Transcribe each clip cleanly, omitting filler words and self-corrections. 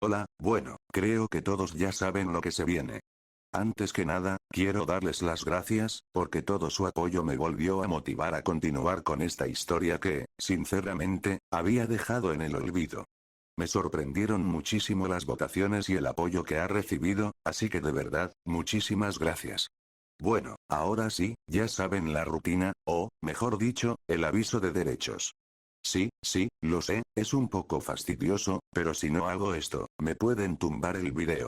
Hola, bueno, creo que todos ya saben lo que se viene. Antes que nada, quiero darles las gracias, porque todo su apoyo me volvió a motivar a continuar con esta historia que, sinceramente, había dejado en el olvido. Me sorprendieron muchísimo las votaciones y el apoyo que ha recibido, así que de verdad, muchísimas gracias. Bueno, ahora sí, ya saben la rutina, o, mejor dicho, el aviso de derechos. Sí, sí, lo sé, es un poco fastidioso, pero si no hago esto, me pueden tumbar el video.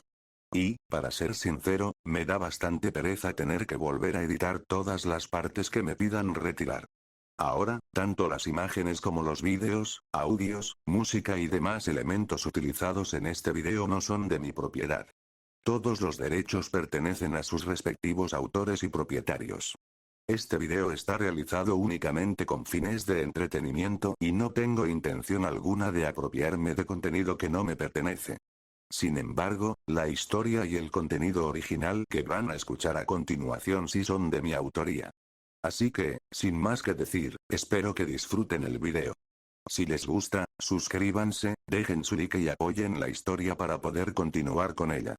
Y, para ser sincero, me da bastante pereza tener que volver a editar todas las partes que me pidan retirar. Ahora, tanto las imágenes como los vídeos, audios, música y demás elementos utilizados en este video no son de mi propiedad. Todos los derechos pertenecen a sus respectivos autores y propietarios. Este video está realizado únicamente con fines de entretenimiento y no tengo intención alguna de apropiarme de contenido que no me pertenece. Sin embargo, la historia y el contenido original que van a escuchar a continuación sí son de mi autoría. Así que, sin más que decir, espero que disfruten el video. Si les gusta, suscríbanse, dejen su like y apoyen la historia para poder continuar con ella.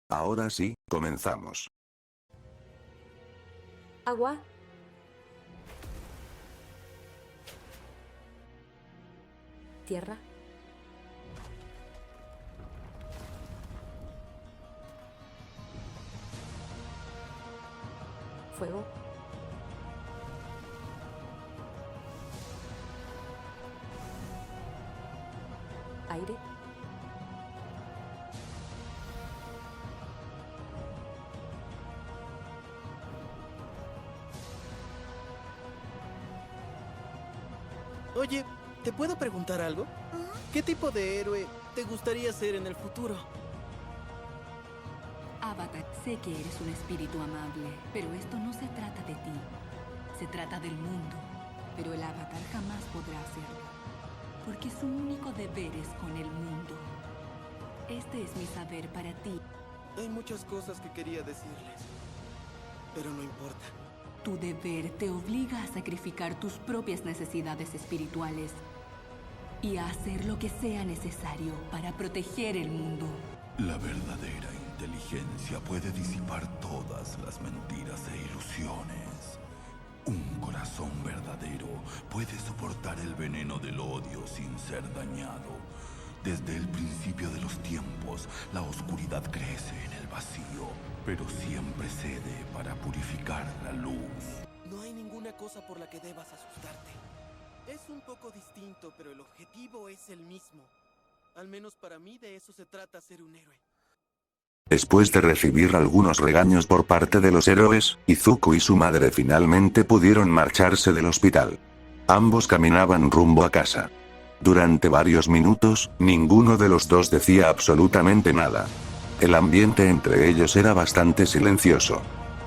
Ahora sí, comenzamos. Agua. Tierra. Fuego. Aire. Oye, ¿te puedo preguntar algo? ¿Qué tipo de héroe te gustaría ser en el futuro? Avatar, sé que eres un espíritu amable, pero esto no se trata de ti. Se trata del mundo. Pero el Avatar jamás podrá hacerlo, porque su único deber es con el mundo. Este es mi saber para ti. Hay muchas cosas que quería decirles, pero no importa. Tu deber te obliga a sacrificar tus propias necesidades espirituales y a hacer lo que sea necesario para proteger el mundo. La verdadera inteligencia puede disipar todas las mentiras e ilusiones. Un corazón verdadero puede soportar el veneno del odio sin ser dañado. Desde el principio de los tiempos, la oscuridad crece en el vacío, pero siempre cede para purificar la luz. No hay ninguna cosa por la que debas asustarte. Es un poco distinto, pero el objetivo es el mismo. Al menos para mí de eso se trata ser un héroe. Después de recibir algunos regaños por parte de los héroes, Izuku y su madre finalmente pudieron marcharse del hospital. Ambos caminaban rumbo a casa. Durante varios minutos, ninguno de los dos decía absolutamente nada. El ambiente entre ellos era bastante silencioso.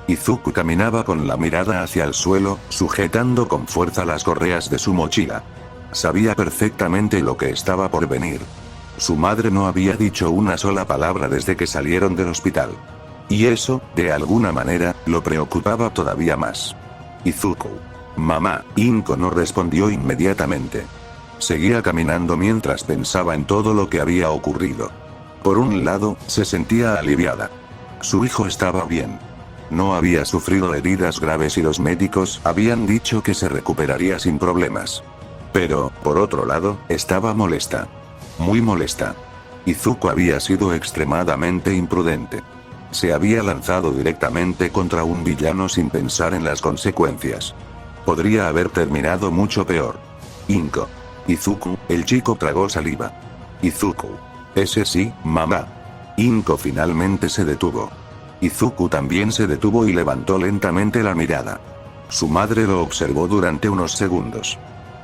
Izuku caminaba con la mirada hacia el suelo, sujetando con fuerza las correas de su mochila. Sabía perfectamente lo que estaba por venir. Su madre no había dicho una sola palabra desde que salieron del hospital. Y eso, de alguna manera, lo preocupaba todavía más. Izuku. Mamá. Inko no respondió inmediatamente. Seguía caminando mientras pensaba en todo lo que había ocurrido. Por un lado, se sentía aliviada. Su hijo estaba bien. No había sufrido heridas graves y los médicos habían dicho que se recuperaría sin problemas. Pero, por otro lado, estaba molesta. Muy molesta. Izuku había sido extremadamente imprudente. Se había lanzado directamente contra un villano sin pensar en las consecuencias. Podría haber terminado mucho peor. Inko. Izuku, el chico tragó saliva. Izuku. Ese sí, mamá. Inko finalmente se detuvo. Izuku también se detuvo y levantó lentamente la mirada. Su madre lo observó durante unos segundos.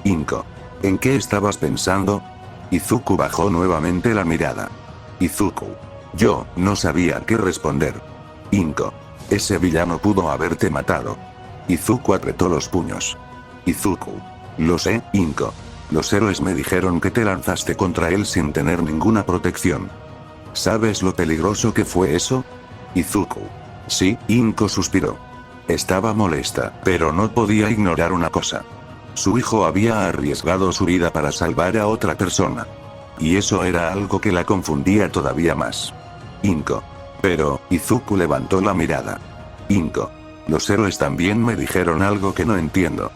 Inko. ¿En qué estabas pensando? Izuku bajó nuevamente la mirada. Izuku. Yo no sabía qué responder. Inko. Ese villano pudo haberte matado. Izuku apretó los puños. Izuku. Lo sé, Inko. Los héroes me dijeron que te lanzaste contra él sin tener ninguna protección. ¿Sabes lo peligroso que fue eso? Izuku. Sí, Inko suspiró. Estaba molesta, pero no podía ignorar una cosa. Su hijo había arriesgado su vida para salvar a otra persona. Y eso era algo que la confundía todavía más. Inko. Pero, Izuku levantó la mirada. Inko. Los héroes también me dijeron algo que no entiendo.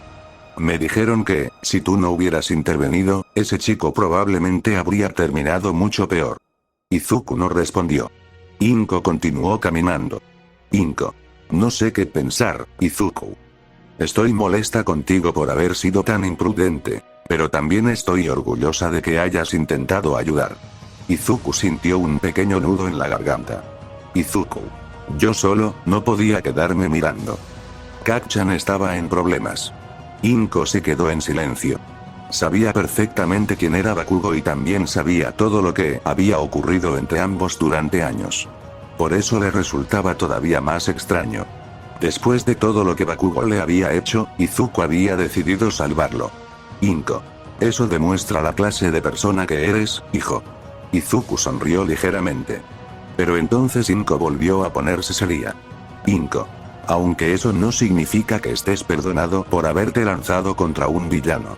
Me dijeron que, si tú no hubieras intervenido, ese chico probablemente habría terminado mucho peor. Izuku no respondió. Inko continuó caminando. Inko. No sé qué pensar, Izuku. Estoy molesta contigo por haber sido tan imprudente, pero también estoy orgullosa de que hayas intentado ayudar. Izuku sintió un pequeño nudo en la garganta. Izuku. Yo solo, no podía quedarme mirando. Kacchan estaba en problemas. Inko se quedó en silencio. Sabía perfectamente quién era Bakugo y también sabía todo lo que había ocurrido entre ambos durante años. Por eso le resultaba todavía más extraño. Después de todo lo que Bakugo le había hecho, Izuku había decidido salvarlo. Inko. Eso demuestra la clase de persona que eres, hijo. Izuku sonrió ligeramente. Pero entonces Inko volvió a ponerse seria. Inko. Aunque eso no significa que estés perdonado por haberte lanzado contra un villano.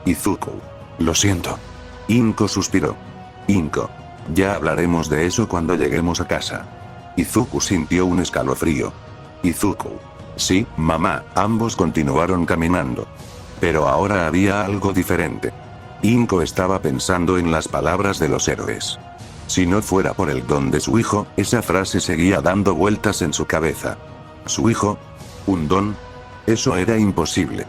Izuku. Lo siento. Inko suspiró. Inko. Ya hablaremos de eso cuando lleguemos a casa. Izuku sintió un escalofrío. Izuku. Sí, mamá. Ambos continuaron caminando. Pero ahora había algo diferente. Inko estaba pensando en las palabras de los héroes. Si no fuera por el don de su hijo, esa frase seguía dando vueltas en su cabeza. ¿Su hijo? ¿Un don? Eso era imposible.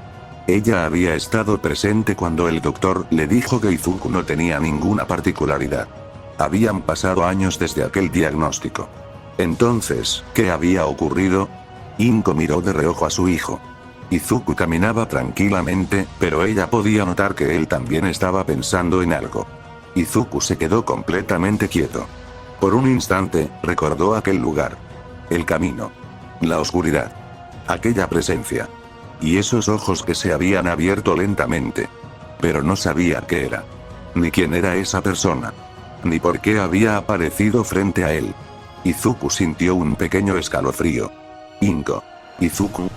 Ella había estado presente cuando el doctor le dijo que Izuku no tenía ninguna particularidad. Habían pasado años desde aquel diagnóstico. Entonces, ¿qué había ocurrido? Inko miró de reojo a su hijo. Izuku caminaba tranquilamente, pero ella podía notar que él también estaba pensando en algo. Izuku se quedó completamente quieto. Por un instante, recordó aquel lugar. El camino. La oscuridad. Aquella presencia. Y esos ojos que se habían abierto lentamente. Pero no sabía qué era. Ni quién era esa persona. Ni por qué había aparecido frente a él. Izuku sintió un pequeño escalofrío. Inko. Izuku.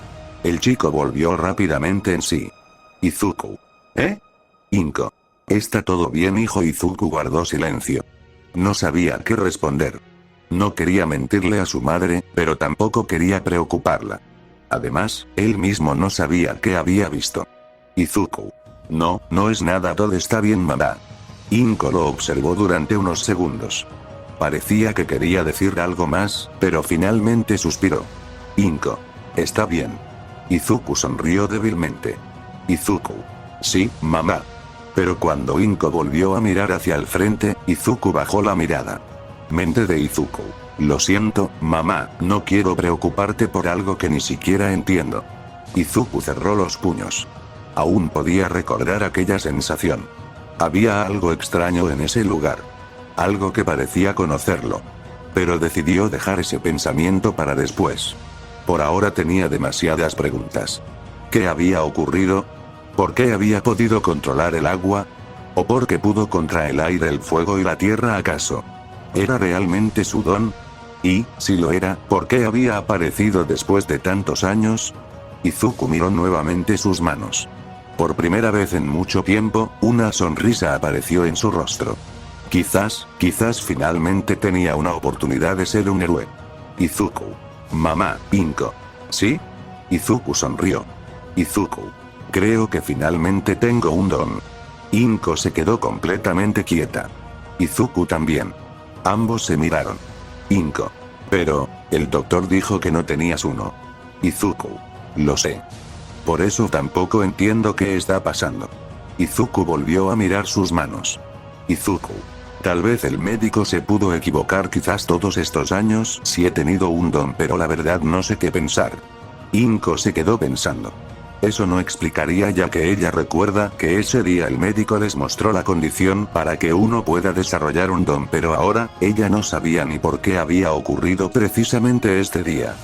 El chico volvió rápidamente en sí. Izuku. ¿Eh? Inko. ¿Está todo bien, hijo? Izuku guardó silencio. No sabía qué responder. No quería mentirle a su madre, pero tampoco quería preocuparla. Además, él mismo no sabía qué había visto. Izuku. No, no es nada, todo está bien, mamá. Inko lo observó durante unos segundos. Parecía que quería decir algo más, pero finalmente suspiró. Inko. Está bien. Izuku sonrió débilmente. Izuku. Sí, mamá. Pero cuando Inko volvió a mirar hacia el frente, Izuku bajó la mirada. Mente de Izuku. Lo siento, mamá, no quiero preocuparte por algo que ni siquiera entiendo. Izuku cerró los puños. Aún podía recordar aquella sensación. Había algo extraño en ese lugar. Algo que parecía conocerlo. Pero decidió dejar ese pensamiento para después. Por ahora tenía demasiadas preguntas. ¿Qué había ocurrido? ¿Por qué había podido controlar el agua? ¿O por qué pudo contra el aire, el fuego y la tierra acaso? ¿Era realmente su don? Y, si lo era, ¿por qué había aparecido después de tantos años? Izuku miró nuevamente sus manos. Por primera vez en mucho tiempo, una sonrisa apareció en su rostro. Quizás finalmente tenía una oportunidad de ser un héroe. Izuku. Mamá, Inko. ¿Sí? Izuku sonrió. Izuku. Creo que finalmente tengo un don. Inko se quedó completamente quieta. Izuku también. Ambos se miraron. Inko. Pero, el doctor dijo que no tenías uno. Izuku. Lo sé. Por eso tampoco entiendo qué está pasando. Izuku volvió a mirar sus manos. Izuku. Tal vez el médico se pudo equivocar quizás todos estos años si he tenido un don, pero la verdad no sé qué pensar. Inko se quedó pensando. Eso no explicaría, ya que ella recuerda que ese día el médico les mostró la condición para que uno pueda desarrollar un don, pero ahora, ella no sabía ni por qué había ocurrido precisamente este día.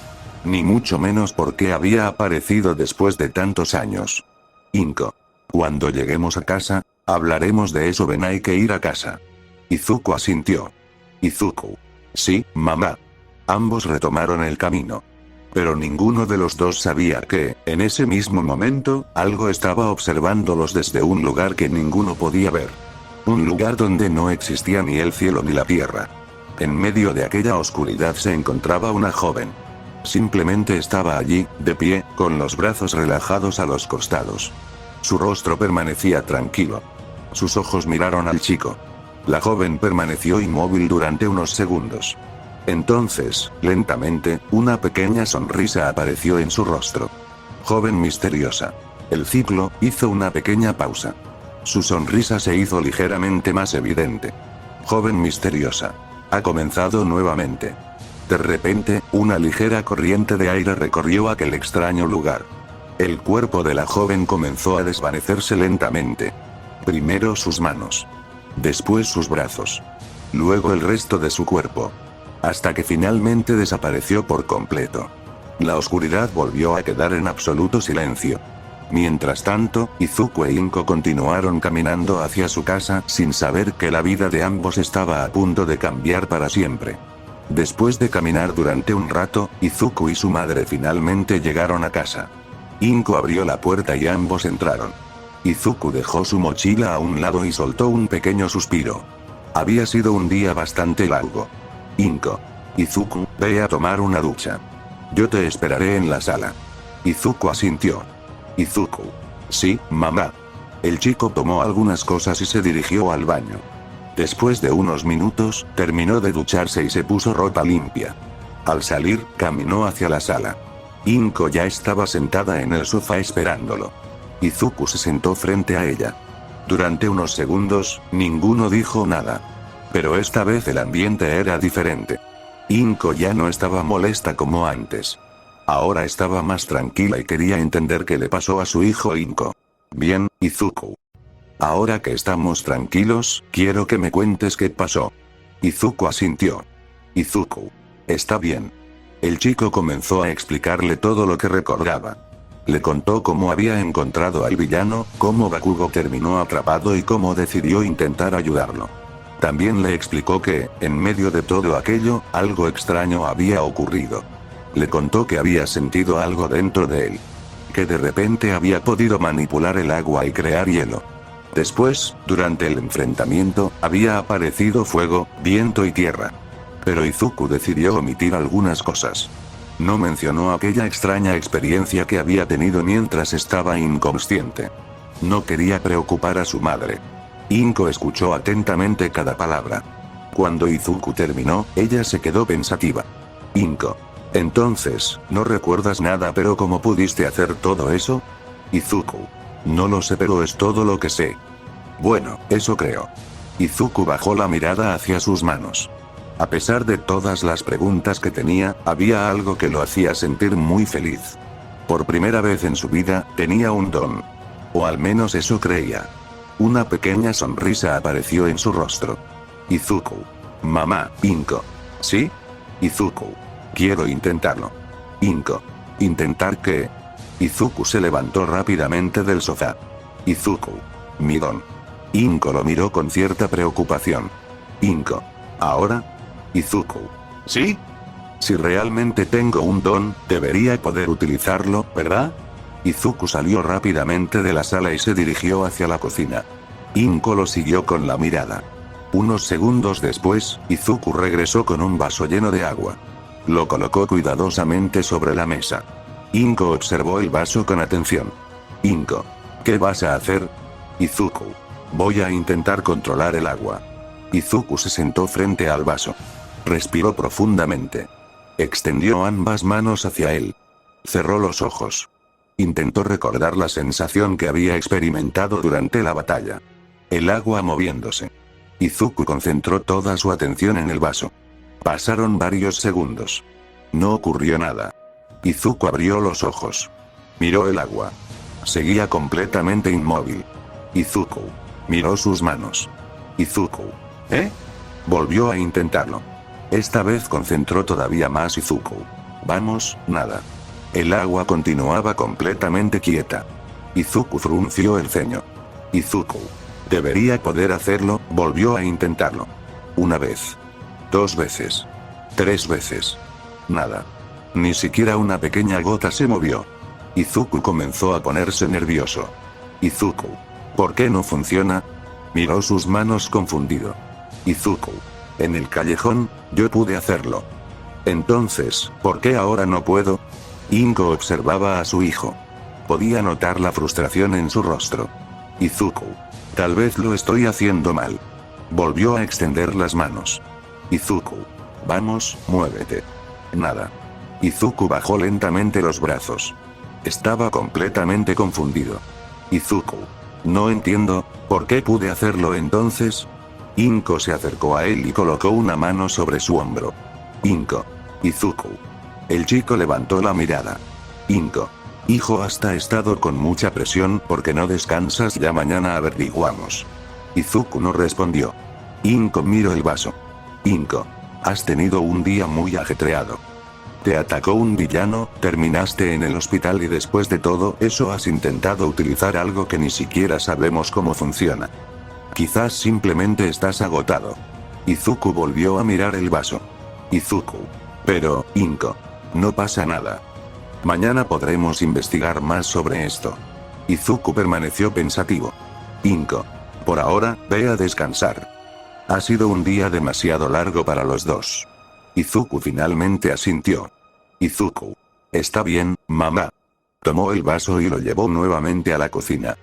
Ni mucho menos por qué había aparecido después de tantos años. Inko. Cuando lleguemos a casa, hablaremos de eso, ven, hay que ir a casa. Izuku asintió. Izuku. Sí, mamá. Ambos retomaron el camino. Pero ninguno de los dos sabía que, en ese mismo momento, algo estaba observándolos desde un lugar que ninguno podía ver. Un lugar donde no existía ni el cielo ni la tierra. En medio de aquella oscuridad se encontraba una joven. Simplemente estaba allí, de pie, con los brazos relajados a los costados. Su rostro permanecía tranquilo. Sus ojos miraron al chico. La joven permaneció inmóvil durante unos segundos. Entonces, lentamente, una pequeña sonrisa apareció en su rostro. Joven misteriosa. El ciclo hizo una pequeña pausa. Su sonrisa se hizo ligeramente más evidente. Joven misteriosa. Ha comenzado nuevamente. De repente, una ligera corriente de aire recorrió aquel extraño lugar. El cuerpo de la joven comenzó a desvanecerse lentamente. Primero sus manos. Después sus brazos. Luego el resto de su cuerpo. Hasta que finalmente desapareció por completo. La oscuridad volvió a quedar en absoluto silencio. Mientras tanto, Izuku e Inko continuaron caminando hacia su casa sin saber que la vida de ambos estaba a punto de cambiar para siempre. Después de caminar durante un rato, Izuku y su madre finalmente llegaron a casa. Inko abrió la puerta y ambos entraron. Izuku dejó su mochila a un lado y soltó un pequeño suspiro. Había sido un día bastante largo. Inko. Izuku, ve a tomar una ducha. Yo te esperaré en la sala. Izuku asintió. Izuku. Sí, mamá. El chico tomó algunas cosas y se dirigió al baño. Después de unos minutos, terminó de ducharse y se puso ropa limpia. Al salir, caminó hacia la sala. Inko ya estaba sentada en el sofá esperándolo. Izuku se sentó frente a ella. Durante unos segundos, ninguno dijo nada. Pero esta vez el ambiente era diferente. Inko ya no estaba molesta como antes. Ahora estaba más tranquila y quería entender qué le pasó a su hijo Inko. Bien, Izuku. Ahora que estamos tranquilos, quiero que me cuentes qué pasó. Izuku asintió. Izuku. Está bien. El chico comenzó a explicarle todo lo que recordaba. Le contó cómo había encontrado al villano, cómo Bakugo terminó atrapado y cómo decidió intentar ayudarlo. También le explicó que, en medio de todo aquello, algo extraño había ocurrido. Le contó que había sentido algo dentro de él. Que de repente había podido manipular el agua y crear hielo. Después, durante el enfrentamiento, había aparecido fuego, viento y tierra. Pero Izuku decidió omitir algunas cosas. No mencionó aquella extraña experiencia que había tenido mientras estaba inconsciente. No quería preocupar a su madre. Inko escuchó atentamente cada palabra. Cuando Izuku terminó, ella se quedó pensativa. Inko. Entonces, no recuerdas nada, pero ¿cómo pudiste hacer todo eso? Izuku. No lo sé, pero es todo lo que sé. Bueno, eso creo. Izuku bajó la mirada hacia sus manos. A pesar de todas las preguntas que tenía, había algo que lo hacía sentir muy feliz. Por primera vez en su vida, tenía un don. O al menos eso creía. Una pequeña sonrisa apareció en su rostro. Izuku. Mamá, Inko. ¿Sí? Izuku. Quiero intentarlo. Inko. ¿Intentar qué? Izuku se levantó rápidamente del sofá. Izuku. Mi don. Inko lo miró con cierta preocupación. Inko. ¿Ahora? Izuku. ¿Sí? Si realmente tengo un don, debería poder utilizarlo, ¿verdad? Izuku salió rápidamente de la sala y se dirigió hacia la cocina. Inko lo siguió con la mirada. Unos segundos después, Izuku regresó con un vaso lleno de agua. Lo colocó cuidadosamente sobre la mesa. Inko observó el vaso con atención. Inko. ¿Qué vas a hacer? Izuku. Voy a intentar controlar el agua. Izuku se sentó frente al vaso. Respiró profundamente. Extendió ambas manos hacia él. Cerró los ojos. Intentó recordar la sensación que había experimentado durante la batalla. El agua moviéndose. Izuku concentró toda su atención en el vaso. Pasaron varios segundos. No ocurrió nada. Izuku abrió los ojos. Miró el agua. Seguía completamente inmóvil. Izuku. Miró sus manos. Izuku. ¿Eh? Volvió a intentarlo. Esta vez concentró todavía más Izuku. Vamos, nada. El agua continuaba completamente quieta. Izuku frunció el ceño. Izuku. Debería poder hacerlo, volvió a intentarlo. Una vez. 2 veces. 3 veces. Nada. Ni siquiera una pequeña gota se movió. Izuku comenzó a ponerse nervioso. Izuku. ¿Por qué no funciona? Miró sus manos confundido. Izuku. En el callejón, yo pude hacerlo. Entonces, ¿por qué ahora no puedo? Inko observaba a su hijo. Podía notar la frustración en su rostro. Izuku. Tal vez lo estoy haciendo mal. Volvió a extender las manos. Izuku. Vamos, muévete. Nada. Izuku bajó lentamente los brazos. Estaba completamente confundido. Izuku. No entiendo, ¿por qué pude hacerlo entonces? Inko se acercó a él y colocó una mano sobre su hombro. Inko. Izuku. El chico levantó la mirada. Inko. Hijo, hasta estado con mucha presión porque no descansas, ya mañana averiguamos. Izuku no respondió. Inko miró el vaso. Inko. Has tenido un día muy ajetreado. Te atacó un villano, terminaste en el hospital y después de todo eso has intentado utilizar algo que ni siquiera sabemos cómo funciona. Quizás simplemente estás agotado. Izuku volvió a mirar el vaso. Izuku. Pero, Inko. No pasa nada. Mañana podremos investigar más sobre esto. Izuku permaneció pensativo. Inko. Por ahora, ve a descansar. Ha sido un día demasiado largo para los dos. Izuku finalmente asintió. Izuku. Está bien, mamá. Tomó el vaso y lo llevó nuevamente a la cocina.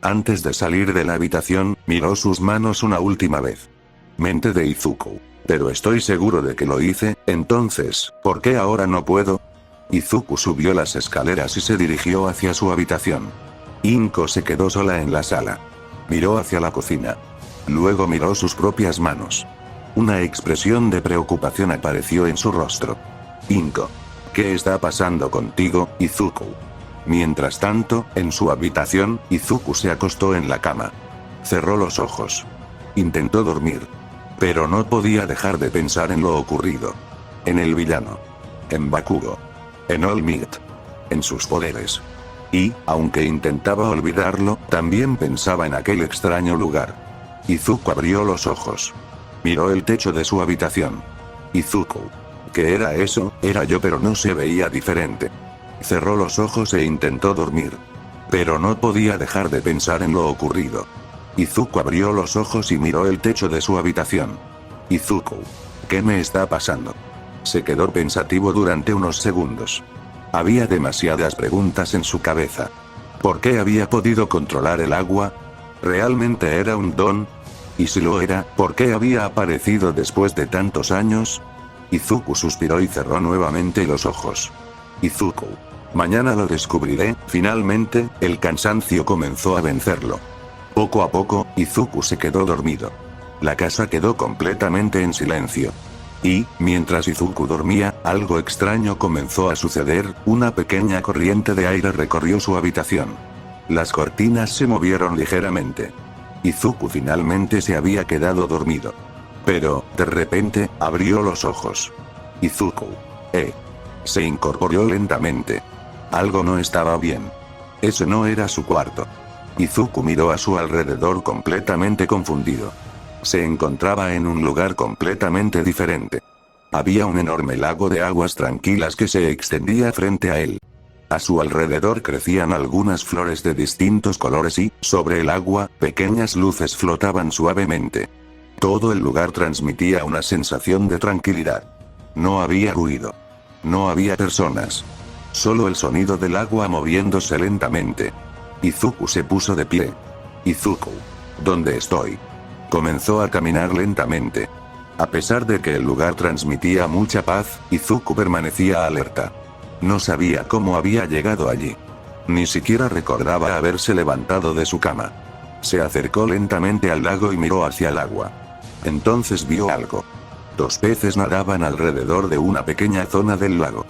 Antes de salir de la habitación, miró sus manos una última vez. Mente de Izuku. Pero estoy seguro de que lo hice, entonces, ¿por qué ahora no puedo? Izuku subió las escaleras y se dirigió hacia su habitación. Inko se quedó sola en la sala. Miró hacia la cocina. Luego miró sus propias manos. Una expresión de preocupación apareció en su rostro. Inko. ¿Qué está pasando contigo, Izuku? Mientras tanto, en su habitación, Izuku se acostó en la cama. Cerró los ojos. Intentó dormir. Pero no podía dejar de pensar en lo ocurrido. En el villano. En Bakugo. En All Might. En sus poderes. Y, aunque intentaba olvidarlo, también pensaba en aquel extraño lugar. Izuku abrió los ojos. Miró el techo de su habitación. Izuku. ¿Qué era eso? Era yo, pero no se veía diferente. Cerró los ojos e intentó dormir. Pero no podía dejar de pensar en lo ocurrido. Izuku abrió los ojos y miró el techo de su habitación. Izuku. ¿Qué me está pasando? Se quedó pensativo durante unos segundos. Había demasiadas preguntas en su cabeza. ¿Por qué había podido controlar el agua? ¿Realmente era un don? Y si lo era, ¿por qué había aparecido después de tantos años? Izuku suspiró y cerró nuevamente los ojos. Izuku. Mañana lo descubriré. Finalmente, el cansancio comenzó a vencerlo. Poco a poco, Izuku se quedó dormido. La casa quedó completamente en silencio. Y, mientras Izuku dormía, algo extraño comenzó a suceder, una pequeña corriente de aire recorrió su habitación. Las cortinas se movieron ligeramente. Izuku finalmente se había quedado dormido. Pero, de repente, abrió los ojos. Izuku. Se incorporó lentamente. Algo no estaba bien. Ese no era su cuarto. Izuku miró a su alrededor completamente confundido. Se encontraba en un lugar completamente diferente. Había un enorme lago de aguas tranquilas que se extendía frente a él. A su alrededor crecían algunas flores de distintos colores y, sobre el agua, pequeñas luces flotaban suavemente. Todo el lugar transmitía una sensación de tranquilidad. No había ruido. No había personas. Solo el sonido del agua moviéndose lentamente. Izuku se puso de pie. Izuku. ¿Dónde estoy? Comenzó a caminar lentamente. A pesar de que el lugar transmitía mucha paz, Izuku permanecía alerta. No sabía cómo había llegado allí. Ni siquiera recordaba haberse levantado de su cama. Se acercó lentamente al lago y miró hacia el agua. Entonces vio algo. 2 peces nadaban alrededor de una pequeña zona del lago.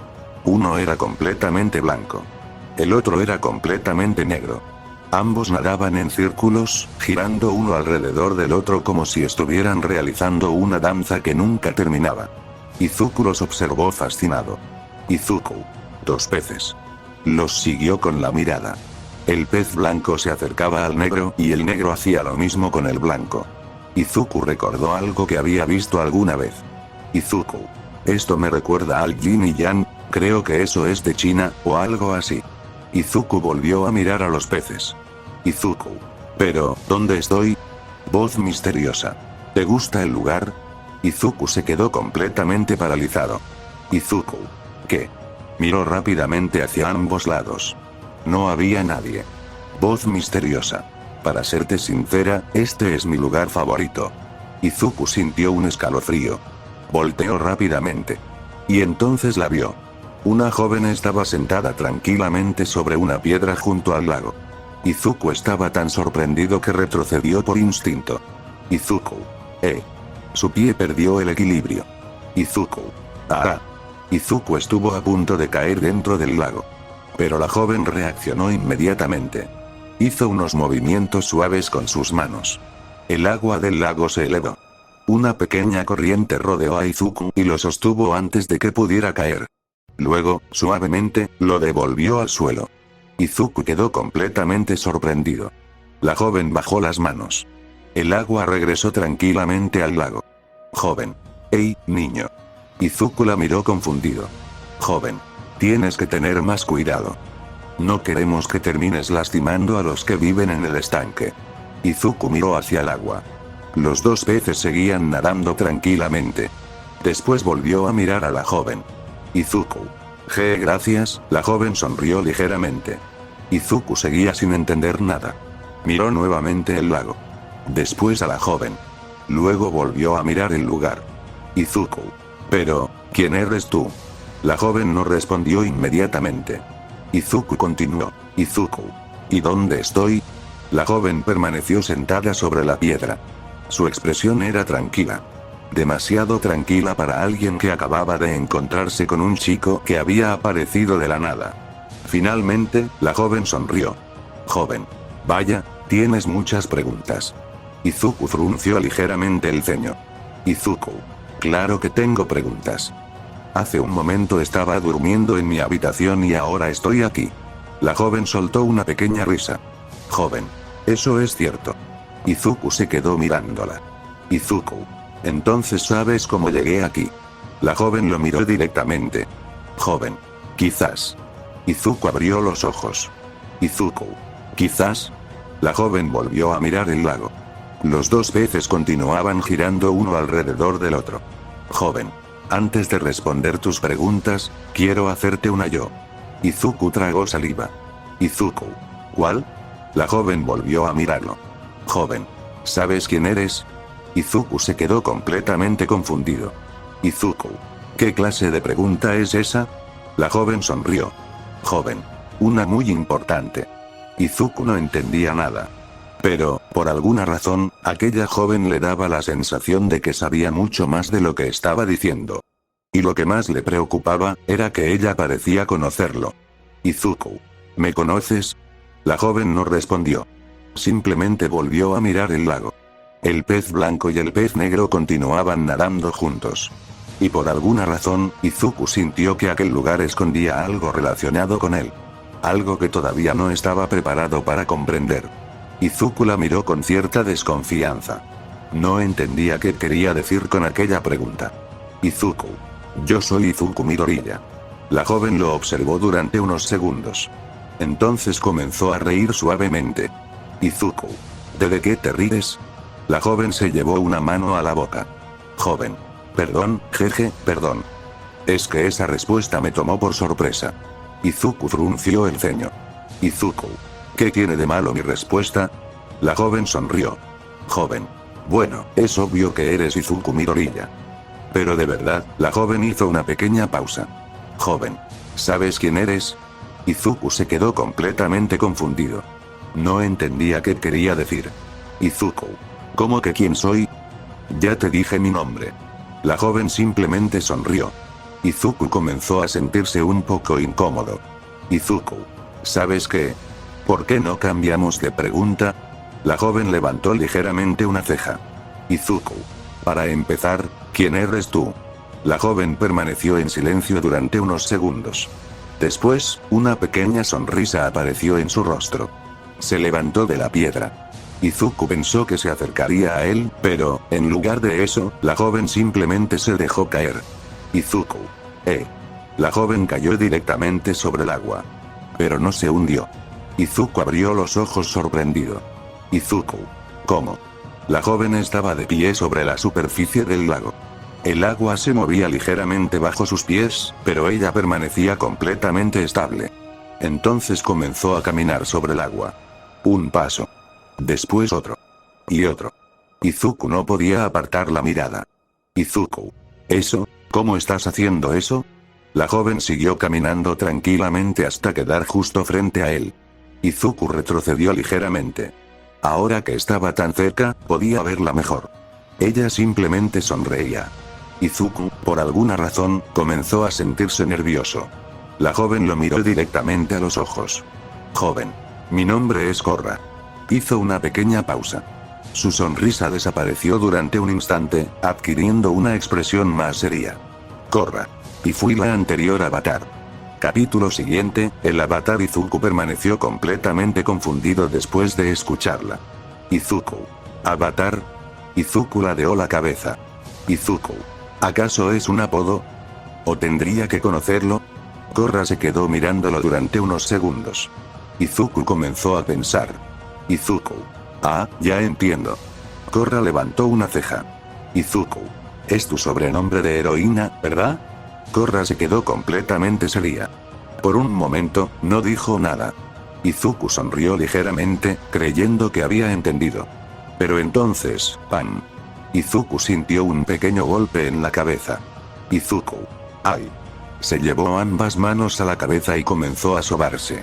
Uno era completamente blanco. El otro era completamente negro. Ambos nadaban en círculos, girando uno alrededor del otro como si estuvieran realizando una danza que nunca terminaba. Izuku los observó fascinado. Izuku. 2 peces. Los siguió con la mirada. El pez blanco se acercaba al negro y el negro hacía lo mismo con el blanco. Izuku recordó algo que había visto alguna vez. Izuku. Esto me recuerda al yin y yang, creo que eso es de China, o algo así. Izuku volvió a mirar a los peces. Izuku. Pero, ¿dónde estoy? Voz misteriosa. ¿Te gusta el lugar? Izuku se quedó completamente paralizado. Izuku. ¿Qué? Miró rápidamente hacia ambos lados. No había nadie. Voz misteriosa. Para serte sincera, este es mi lugar favorito. Izuku sintió un escalofrío. Volteó rápidamente. Y entonces la vio. Una joven estaba sentada tranquilamente sobre una piedra junto al lago. Izuku estaba tan sorprendido que retrocedió por instinto. Izuku. Su pie perdió el equilibrio. Izuku. Ah. Izuku estuvo a punto de caer dentro del lago. Pero la joven reaccionó inmediatamente. Hizo unos movimientos suaves con sus manos. El agua del lago se elevó. Una pequeña corriente rodeó a Izuku y lo sostuvo antes de que pudiera caer. Luego, suavemente, lo devolvió al suelo. Izuku quedó completamente sorprendido. La joven bajó las manos. El agua regresó tranquilamente al lago. Joven. ¡Ey, niño! Izuku la miró confundido. Joven. Tienes que tener más cuidado. No queremos que termines lastimando a los que viven en el estanque. Izuku miró hacia el agua. Los dos peces seguían nadando tranquilamente. Después volvió a mirar a la joven. Izuku. Gracias, la joven sonrió ligeramente. Izuku seguía sin entender nada. Miró nuevamente el lago. Después a la joven. Luego volvió a mirar el lugar. Izuku. Pero, ¿quién eres tú? La joven no respondió inmediatamente. Izuku continuó. Izuku. ¿Y dónde estoy? La joven permaneció sentada sobre la piedra. Su expresión era tranquila. Demasiado tranquila para alguien que acababa de encontrarse con un chico que había aparecido de la nada. Finalmente, la joven sonrió. Joven. Vaya, tienes muchas preguntas. Izuku frunció ligeramente el ceño. Izuku. Claro que tengo preguntas. Hace un momento estaba durmiendo en mi habitación y ahora estoy aquí. La joven soltó una pequeña risa. Joven. Eso es cierto. Izuku se quedó mirándola. Izuku. Entonces sabes cómo llegué aquí. La joven lo miró directamente. Joven. Quizás. Izuku abrió los ojos. Izuku. Quizás. La joven volvió a mirar el lago. Los dos peces continuaban girando uno alrededor del otro. Joven. Antes de responder tus preguntas, quiero hacerte una yo. Izuku tragó saliva. Izuku. ¿Cuál? La joven volvió a mirarlo. Joven. ¿Sabes quién eres? Izuku se quedó completamente confundido. Izuku. ¿Qué clase de pregunta es esa? La joven sonrió. Joven. Una muy importante. Izuku no entendía nada. Pero, por alguna razón, aquella joven le daba la sensación de que sabía mucho más de lo que estaba diciendo. Y lo que más le preocupaba, era que ella parecía conocerlo. Izuku. ¿Me conoces? La joven no respondió. Simplemente volvió a mirar el lago. El pez blanco y el pez negro continuaban nadando juntos. Y por alguna razón, Izuku sintió que aquel lugar escondía algo relacionado con él. Algo que todavía no estaba preparado para comprender. Izuku la miró con cierta desconfianza. No entendía qué quería decir con aquella pregunta. Izuku. Yo soy Izuku Midoriya. La joven lo observó durante unos segundos. Entonces comenzó a reír suavemente. Izuku. ¿De qué te ríes? La joven se llevó una mano a la boca. Joven. Perdón, jeje, perdón. Es que esa respuesta me tomó por sorpresa. Izuku frunció el ceño. Izuku. ¿Qué tiene de malo mi respuesta? La joven sonrió. Joven. Bueno, es obvio que eres Izuku Midoriya. Pero de verdad, la joven hizo una pequeña pausa. Joven. ¿Sabes quién eres? Izuku se quedó completamente confundido. No entendía qué quería decir. Izuku. ¿Cómo que quién soy? Ya te dije mi nombre. La joven simplemente sonrió. Izuku comenzó a sentirse un poco incómodo. Izuku. ¿Sabes qué? ¿Por qué no cambiamos de pregunta? La joven levantó ligeramente una ceja. Izuku. Para empezar, ¿quién eres tú? La joven permaneció en silencio durante unos segundos. Después, una pequeña sonrisa apareció en su rostro. Se levantó de la piedra. Izuku pensó que se acercaría a él, pero, en lugar de eso, la joven simplemente se dejó caer. Izuku. La joven cayó directamente sobre el agua. Pero no se hundió. Izuku abrió los ojos sorprendido. Izuku. ¿Cómo? La joven estaba de pie sobre la superficie del lago. El agua se movía ligeramente bajo sus pies, pero ella permanecía completamente estable. Entonces comenzó a caminar sobre el agua. Un paso. Después otro. Y otro. Izuku no podía apartar la mirada. Izuku. ¿Eso? ¿Cómo estás haciendo eso? La joven siguió caminando tranquilamente hasta quedar justo frente a él. Izuku retrocedió ligeramente. Ahora que estaba tan cerca, podía verla mejor. Ella simplemente sonreía. Izuku, por alguna razón, comenzó a sentirse nervioso. La joven lo miró directamente a los ojos. Joven. Mi nombre es Korra. Hizo una pequeña pausa. Su sonrisa desapareció durante un instante, adquiriendo una expresión más seria. Korra. Y fui la anterior avatar. Capítulo siguiente, el avatar Izuku permaneció completamente confundido después de escucharla. Izuku. ¿Avatar? Izuku ladeó la cabeza. Izuku. ¿Acaso es un apodo? ¿O tendría que conocerlo? Korra se quedó mirándolo durante unos segundos. Izuku comenzó a pensar. Izuku. Ah, ya entiendo. Korra levantó una ceja. Izuku. Es tu sobrenombre de heroína, ¿verdad? Korra se quedó completamente seria. Por un momento, no dijo nada. Izuku sonrió ligeramente, creyendo que había entendido. Pero entonces, ¡pam! Izuku sintió un pequeño golpe en la cabeza. Izuku. ¡Ay! Se llevó ambas manos a la cabeza y comenzó a sobarse.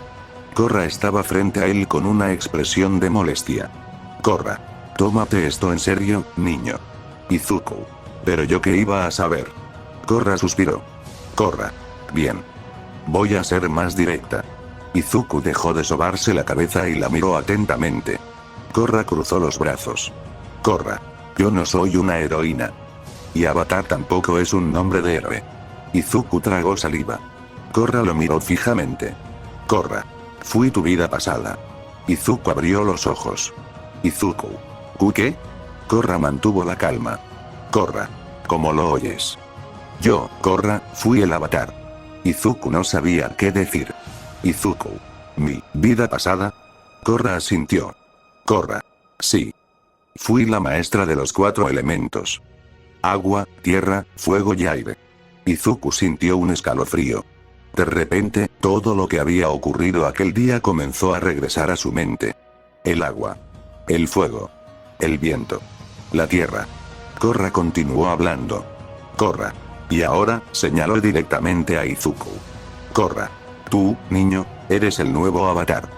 Korra estaba frente a él con una expresión de molestia. Korra. Tómate esto en serio, niño. Izuku. Pero yo qué iba a saber. Korra suspiró. Korra. Bien. Voy a ser más directa. Izuku dejó de sobarse la cabeza y la miró atentamente. Korra cruzó los brazos. Korra. Yo no soy una heroína. Y Avatar tampoco es un nombre de héroe. Izuku tragó saliva. Korra lo miró fijamente. Korra. Fui tu vida pasada. Izuku abrió los ojos. Izuku. ¿Qué? Korra mantuvo la calma. Korra. ¿Cómo lo oyes? Yo, Korra, fui el avatar. Izuku no sabía qué decir. Izuku. ¿Mi vida pasada? Korra asintió. Korra. Sí. Fui la maestra de los 4 elementos. Agua, tierra, fuego y aire. Izuku sintió un escalofrío. De repente, todo lo que había ocurrido aquel día comenzó a regresar a su mente. El agua. El fuego. El viento. La tierra. Korra continuó hablando. Korra. Y ahora, señaló directamente a Izuku. Korra. Tú, niño, eres el nuevo avatar.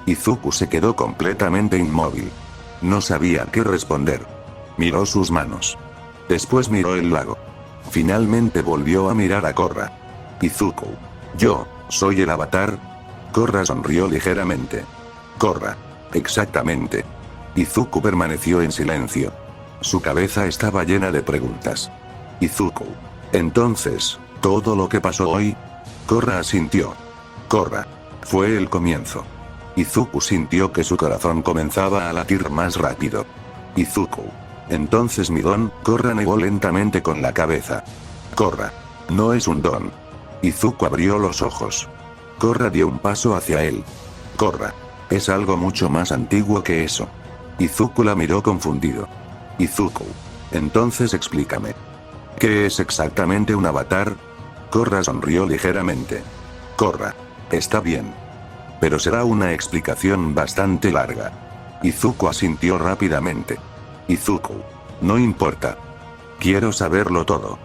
Izuku se quedó completamente inmóvil. No sabía qué responder. Miró sus manos. Después miró el lago. Finalmente volvió a mirar a Korra. Izuku. Yo, soy el avatar. Korra sonrió ligeramente. Korra. Exactamente. Izuku permaneció en silencio. Su cabeza estaba llena de preguntas. Izuku. Entonces, ¿todo lo que pasó hoy? Korra asintió. Korra. Fue el comienzo. Izuku sintió que su corazón comenzaba a latir más rápido. Izuku. Entonces mi don, Korra negó lentamente con la cabeza. Korra. No es un don. Izuku abrió los ojos. Korra dio un paso hacia él. Korra. Es algo mucho más antiguo que eso. Izuku la miró confundido. Izuku. Entonces explícame. ¿Qué es exactamente un avatar? Korra sonrió ligeramente. Korra. Está bien. Pero será una explicación bastante larga. Izuku asintió rápidamente. Izuku. No importa. Quiero saberlo todo.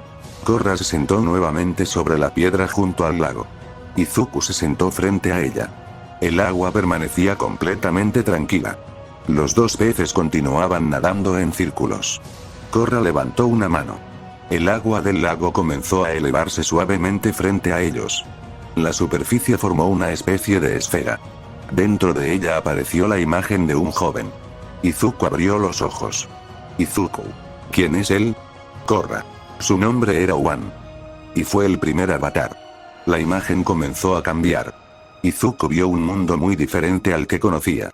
Korra se sentó nuevamente sobre la piedra junto al lago. Izuku se sentó frente a ella. El agua permanecía completamente tranquila. Los dos peces continuaban nadando en círculos. Korra levantó una mano. El agua del lago comenzó a elevarse suavemente frente a ellos. La superficie formó una especie de esfera. Dentro de ella apareció la imagen de un joven. Izuku abrió los ojos. Izuku. ¿Quién es él? Korra. Su nombre era Wan. Y fue el primer avatar. La imagen comenzó a cambiar. Izuku vio un mundo muy diferente al que conocía.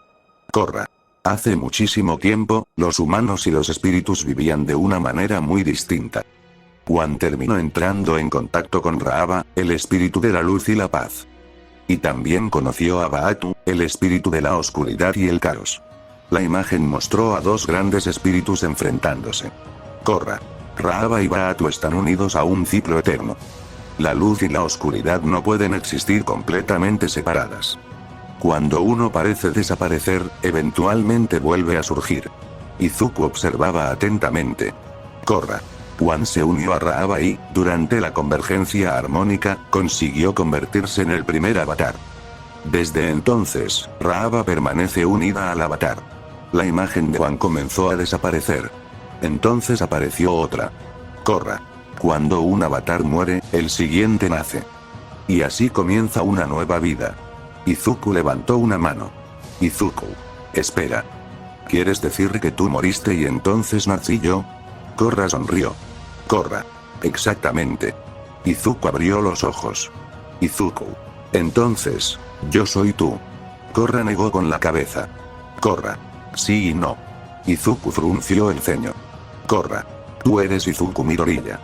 Korra. Hace muchísimo tiempo, los humanos y los espíritus vivían de una manera muy distinta. Wan terminó entrando en contacto con Raava, el espíritu de la luz y la paz. Y también conoció a Baatu, el espíritu de la oscuridad y el caos. La imagen mostró a dos grandes espíritus enfrentándose. Korra, Raava y Baatu están unidos a un ciclo eterno. La luz y la oscuridad no pueden existir completamente separadas. Cuando uno parece desaparecer, eventualmente vuelve a surgir. Izuku observaba atentamente. Korra. Wan se unió a Raava y, durante la convergencia armónica, consiguió convertirse en el primer avatar. Desde entonces, Raava permanece unida al avatar. La imagen de Wan comenzó a desaparecer. Entonces apareció otra. Korra. Cuando un avatar muere, el siguiente nace. Y así comienza una nueva vida. Izuku levantó una mano. Izuku. Espera. ¿Quieres decir que tú moriste y entonces nací yo? Korra sonrió. Korra. Exactamente. Izuku abrió los ojos. Izuku. Entonces, yo soy tú. Korra negó con la cabeza. Korra. Sí y no. Izuku frunció el ceño. Korra. Tú eres Izuku Midoriya.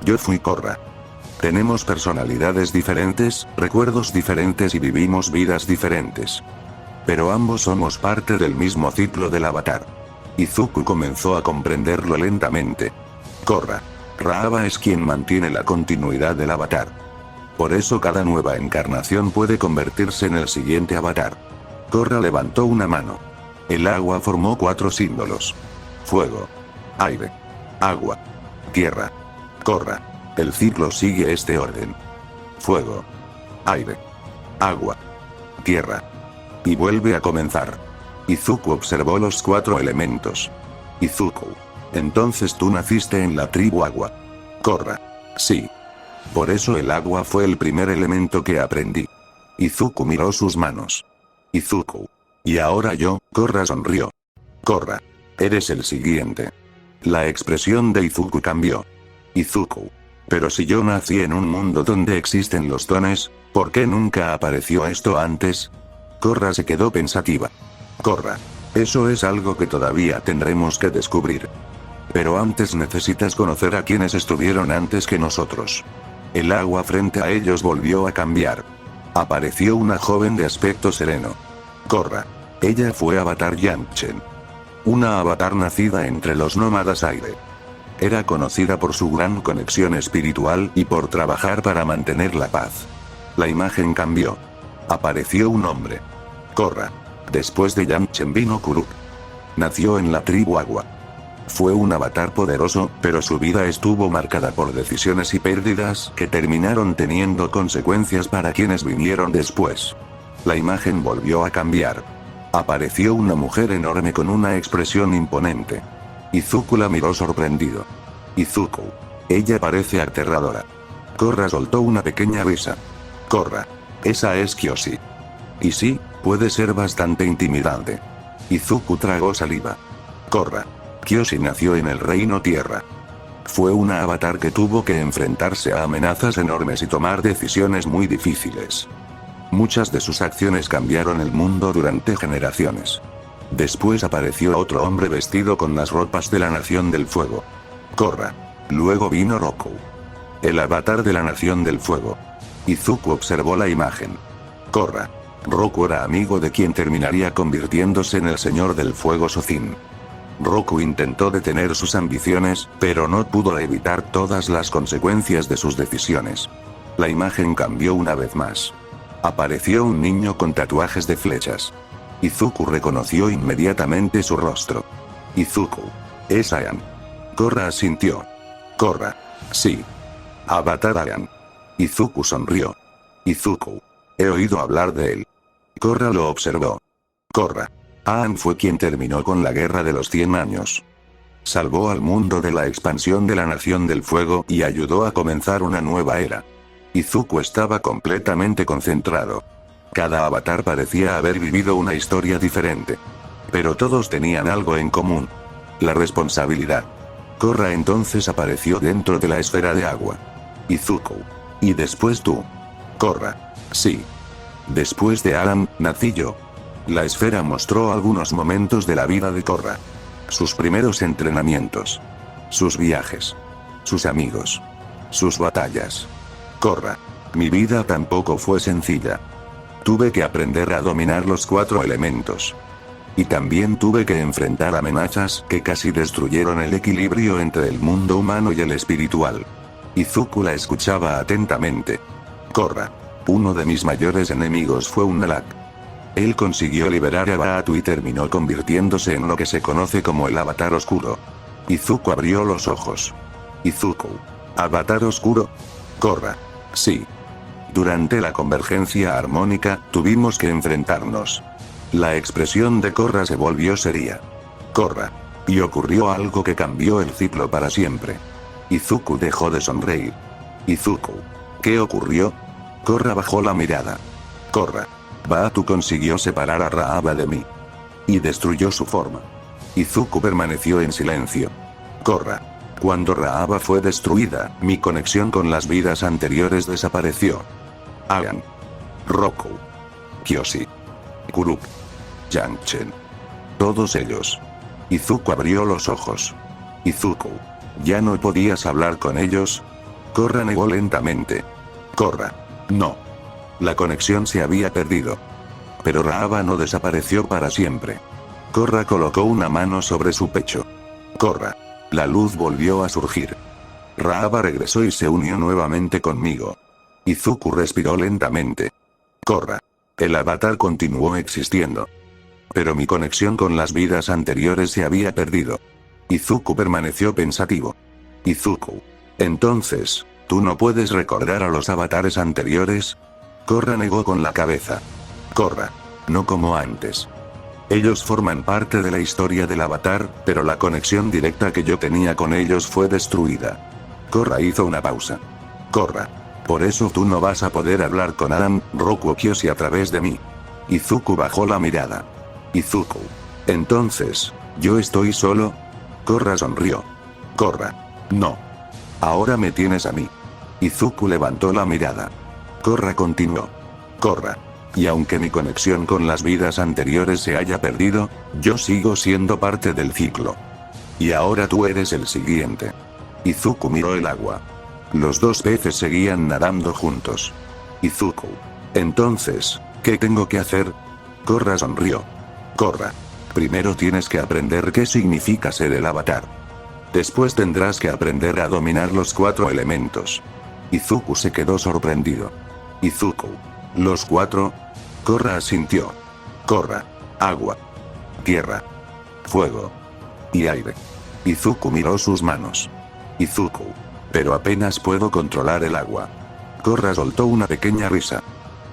Yo fui Korra. Tenemos personalidades diferentes, recuerdos diferentes y vivimos vidas diferentes. Pero ambos somos parte del mismo ciclo del avatar. Izuku comenzó a comprenderlo lentamente. Korra. Raava es quien mantiene la continuidad del avatar. Por eso cada nueva encarnación puede convertirse en el siguiente avatar. Korra levantó una mano. El agua formó 4 símbolos. Fuego. Aire. Agua. Tierra. Korra. El ciclo sigue este orden. Fuego. Aire. Agua. Tierra. Y vuelve a comenzar. Izuku observó los 4 elementos. Izuku. Entonces tú naciste en la tribu agua. Korra. Sí. Por eso el agua fue el primer elemento que aprendí. Izuku miró sus manos. Izuku. Y ahora yo, Korra sonrió. Korra. Eres el siguiente. La expresión de Izuku cambió. Izuku. Pero si yo nací en un mundo donde existen los dones, ¿por qué nunca apareció esto antes? Korra se quedó pensativa. Korra. Eso es algo que todavía tendremos que descubrir. Pero antes necesitas conocer a quienes estuvieron antes que nosotros. El agua frente a ellos volvió a cambiar. Apareció una joven de aspecto sereno. Korra. Ella fue Avatar Yanchen. Una avatar nacida entre los nómadas aire. Era conocida por su gran conexión espiritual y por trabajar para mantener la paz. La imagen cambió. Apareció un hombre. Korra. Después de Yanchen vino Kuruk. Nació en la tribu agua. Fue un avatar poderoso, pero su vida estuvo marcada por decisiones y pérdidas que terminaron teniendo consecuencias para quienes vinieron después. La imagen volvió a cambiar. Apareció una mujer enorme con una expresión imponente. Izuku la miró sorprendido. Izuku. Ella parece aterradora. Korra soltó una pequeña risa. Korra. Esa es Kyoshi. Y sí, puede ser bastante intimidante. Izuku tragó saliva. Korra. Kyoshi nació en el Reino Tierra. Fue una avatar que tuvo que enfrentarse a amenazas enormes y tomar decisiones muy difíciles. Muchas de sus acciones cambiaron el mundo durante generaciones. Después apareció otro hombre vestido con las ropas de la Nación del Fuego. Korra. Luego vino Roku. El avatar de la Nación del Fuego. Izuku observó la imagen. Korra. Roku era amigo de quien terminaría convirtiéndose en el Señor del Fuego Sozin. Roku intentó detener sus ambiciones, pero no pudo evitar todas las consecuencias de sus decisiones. La imagen cambió una vez más. Apareció un niño con tatuajes de flechas. Izuku reconoció inmediatamente su rostro. Izuku. Es Ayan. Korra asintió. Korra. Sí. Avatar Ayan. Izuku sonrió. Izuku. He oído hablar de él. Korra lo observó. Korra. Aang fue quien terminó con la Guerra de los 100 años. Salvó al mundo de la expansión de la Nación del Fuego y ayudó a comenzar una nueva era. Izuku estaba completamente concentrado. Cada avatar parecía haber vivido una historia diferente. Pero todos tenían algo en común. La responsabilidad. Korra entonces apareció dentro de la esfera de agua. Izuku. Y después tú. Korra. Sí. Después de Aang, nací yo. La esfera mostró algunos momentos de la vida de Korra. Sus primeros entrenamientos. Sus viajes. Sus amigos. Sus batallas. Korra. Mi vida tampoco fue sencilla. Tuve que aprender a dominar los 4 elementos. Y también tuve que enfrentar amenazas que casi destruyeron el equilibrio entre el mundo humano y el espiritual. Izuku la escuchaba atentamente. Korra. Uno de mis mayores enemigos fue un Nalak. Él consiguió liberar a Baatu y terminó convirtiéndose en lo que se conoce como el Avatar Oscuro. Izuku abrió los ojos. Izuku. ¿Avatar Oscuro? Korra. Sí. Durante la convergencia armónica, tuvimos que enfrentarnos. La expresión de Korra se volvió seria. Korra. Y ocurrió algo que cambió el ciclo para siempre. Izuku dejó de sonreír. Izuku. ¿Qué ocurrió? Korra bajó la mirada. Korra. Baatu consiguió separar a Raaba de mí. Y destruyó su forma. Izuku permaneció en silencio. Korra. Cuando Raaba fue destruida, mi conexión con las vidas anteriores desapareció. Aang. Roku. Kyoshi. Kuruk. Yangchen. Todos ellos. Izuku abrió los ojos. Izuku. ¿Ya no podías hablar con ellos? Korra negó lentamente. Korra. No. La conexión se había perdido. Pero Raaba no desapareció para siempre. Korra colocó una mano sobre su pecho. Korra. La luz volvió a surgir. Raaba regresó y se unió nuevamente conmigo. Izuku respiró lentamente. Korra. El avatar continuó existiendo. Pero mi conexión con las vidas anteriores se había perdido. Izuku permaneció pensativo. Izuku. Entonces, ¿tú no puedes recordar a los avatares anteriores? Korra negó con la cabeza. Korra. No como antes. Ellos forman parte de la historia del avatar, pero la conexión directa que yo tenía con ellos fue destruida. Korra hizo una pausa. Korra. Por eso tú no vas a poder hablar con Aang, Roku o Kyoshi a través de mí. Izuku bajó la mirada. Izuku. Entonces, ¿yo estoy solo? Korra sonrió. Korra. No. Ahora me tienes a mí. Izuku levantó la mirada. Korra continuó. Korra. Y aunque mi conexión con las vidas anteriores se haya perdido, yo sigo siendo parte del ciclo. Y ahora tú eres el siguiente. Izuku miró el agua. Los dos peces seguían nadando juntos. Izuku. Entonces, ¿qué tengo que hacer? Korra sonrió. Korra. Primero tienes que aprender qué significa ser el avatar. Después tendrás que aprender a dominar los 4 elementos. Izuku se quedó sorprendido. Izuku. ¿Los 4? Korra asintió. Korra. Agua. Tierra. Fuego. Y aire. Izuku miró sus manos. Izuku. Pero apenas puedo controlar el agua. Korra soltó una pequeña risa.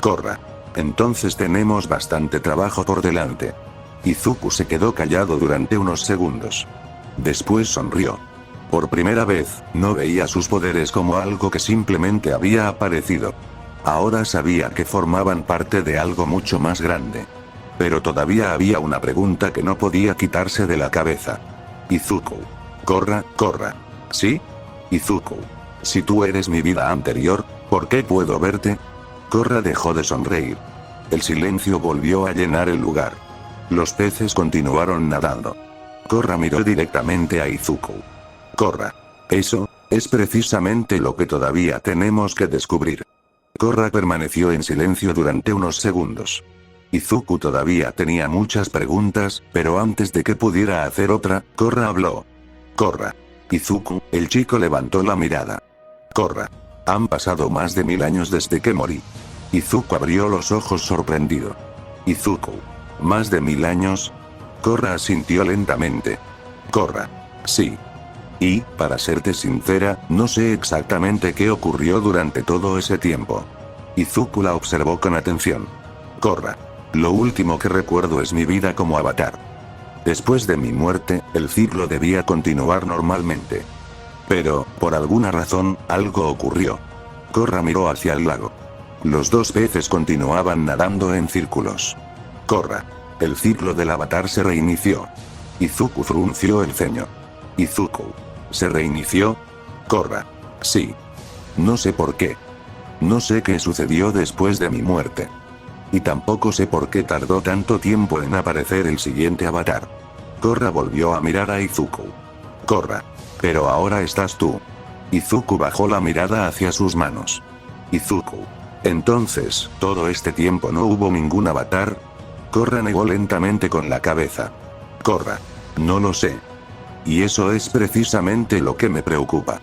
Korra. Entonces tenemos bastante trabajo por delante. Izuku se quedó callado durante unos segundos. Después sonrió. Por primera vez, no veía sus poderes como algo que simplemente había aparecido. Ahora sabía que formaban parte de algo mucho más grande. Pero todavía había una pregunta que no podía quitarse de la cabeza. Izuku. Korra. ¿Sí? Izuku. Si tú eres mi vida anterior, ¿por qué puedo verte? Korra dejó de sonreír. El silencio volvió a llenar el lugar. Los peces continuaron nadando. Korra miró directamente a Izuku. Korra. Eso, es precisamente lo que todavía tenemos que descubrir. Korra permaneció en silencio durante unos segundos. Izuku todavía tenía muchas preguntas, pero antes de que pudiera hacer otra, Korra habló. Korra. Izuku, el chico levantó la mirada. Korra. Han pasado más de 1000 años desde que morí. Izuku abrió los ojos sorprendido. Izuku. ¿Más de 1000 años? Korra asintió lentamente. Korra. Sí. Y, para serte sincera, no sé exactamente qué ocurrió durante todo ese tiempo. Izuku la observó con atención. Korra. Lo último que recuerdo es mi vida como avatar. Después de mi muerte, el ciclo debía continuar normalmente. Pero, por alguna razón, algo ocurrió. Korra miró hacia el lago. Los dos peces continuaban nadando en círculos. Korra. El ciclo del avatar se reinició. Izuku frunció el ceño. Izuku. ¿Se reinició? Korra. Sí. No sé por qué. No sé qué sucedió después de mi muerte. Y tampoco sé por qué tardó tanto tiempo en aparecer el siguiente avatar. Korra volvió a mirar a Izuku. Korra. Pero ahora estás tú. Izuku bajó la mirada hacia sus manos. Izuku. Entonces, ¿todo este tiempo no hubo ningún avatar? Korra negó lentamente con la cabeza. Korra. No lo sé. Y eso es precisamente lo que me preocupa.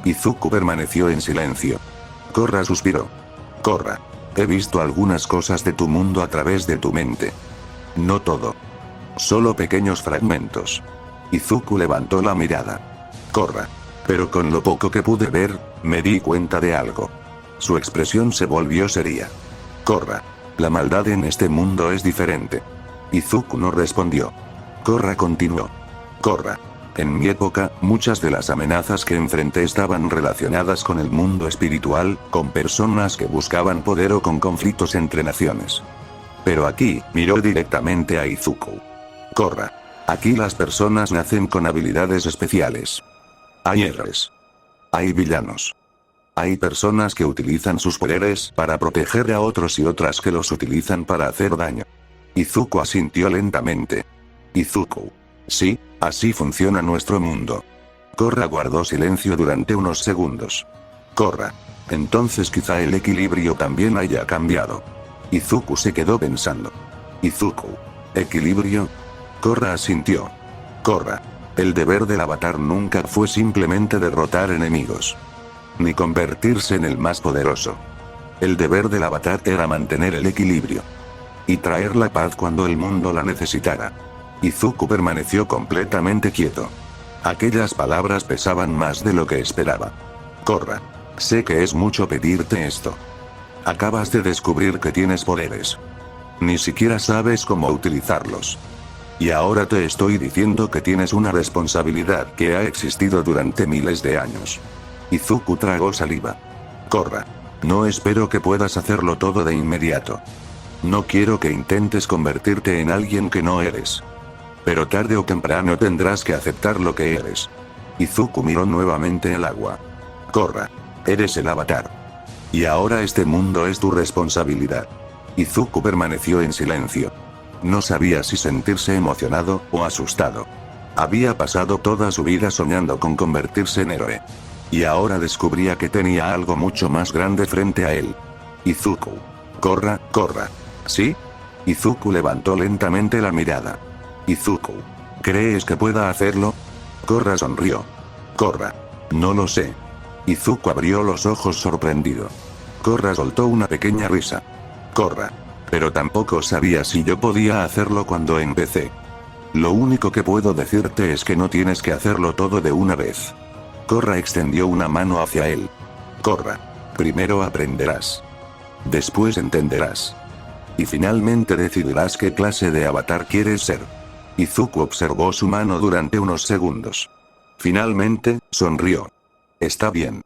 Izuku permaneció en silencio. Korra suspiró. Korra. He visto algunas cosas de tu mundo a través de tu mente. No todo. Solo pequeños fragmentos. Izuku levantó la mirada. Korra. Pero con lo poco que pude ver, me di cuenta de algo. Su expresión se volvió seria. Korra. La maldad en este mundo es diferente. Izuku no respondió. Korra continuó. Korra. En mi época, muchas de las amenazas que enfrenté estaban relacionadas con el mundo espiritual, con personas que buscaban poder o con conflictos entre naciones. Pero aquí, miró directamente a Izuku. Korra. Aquí las personas nacen con habilidades especiales. Hay héroes. Hay villanos. Hay personas que utilizan sus poderes para proteger a otros y otras que los utilizan para hacer daño. Izuku asintió lentamente. Izuku. Sí, así funciona nuestro mundo. Korra guardó silencio durante unos segundos. Korra. Entonces quizá el equilibrio también haya cambiado. Izuku se quedó pensando. Izuku. ¿Equilibrio? Korra asintió. Korra. El deber del avatar nunca fue simplemente derrotar enemigos. Ni convertirse en el más poderoso. El deber del avatar era mantener el equilibrio. Y traer la paz cuando el mundo la necesitara. Izuku permaneció completamente quieto. Aquellas palabras pesaban más de lo que esperaba. Korra. Sé que es mucho pedirte esto. Acabas de descubrir que tienes poderes. Ni siquiera sabes cómo utilizarlos. Y ahora te estoy diciendo que tienes una responsabilidad que ha existido durante miles de años. Izuku tragó saliva. Korra. No espero que puedas hacerlo todo de inmediato. No quiero que intentes convertirte en alguien que no eres. Pero tarde o temprano tendrás que aceptar lo que eres. Izuku miró nuevamente el agua. Korra. Eres el avatar. Y ahora este mundo es tu responsabilidad. Izuku permaneció en silencio. No sabía si sentirse emocionado o asustado. Había pasado toda su vida soñando con convertirse en héroe. Y ahora descubría que tenía algo mucho más grande frente a él. Izuku. Korra, Korra. ¿Sí? Izuku levantó lentamente la mirada. Izuku. ¿Crees que pueda hacerlo? Korra sonrió. Korra. No lo sé. Izuku abrió los ojos sorprendido. Korra soltó una pequeña risa. Korra. Pero tampoco sabía si yo podía hacerlo cuando empecé. Lo único que puedo decirte es que no tienes que hacerlo todo de una vez. Korra extendió una mano hacia él. Korra. Primero aprenderás. Después entenderás. Y finalmente decidirás qué clase de avatar quieres ser. Izuku observó su mano durante unos segundos. Finalmente, sonrió. Está bien.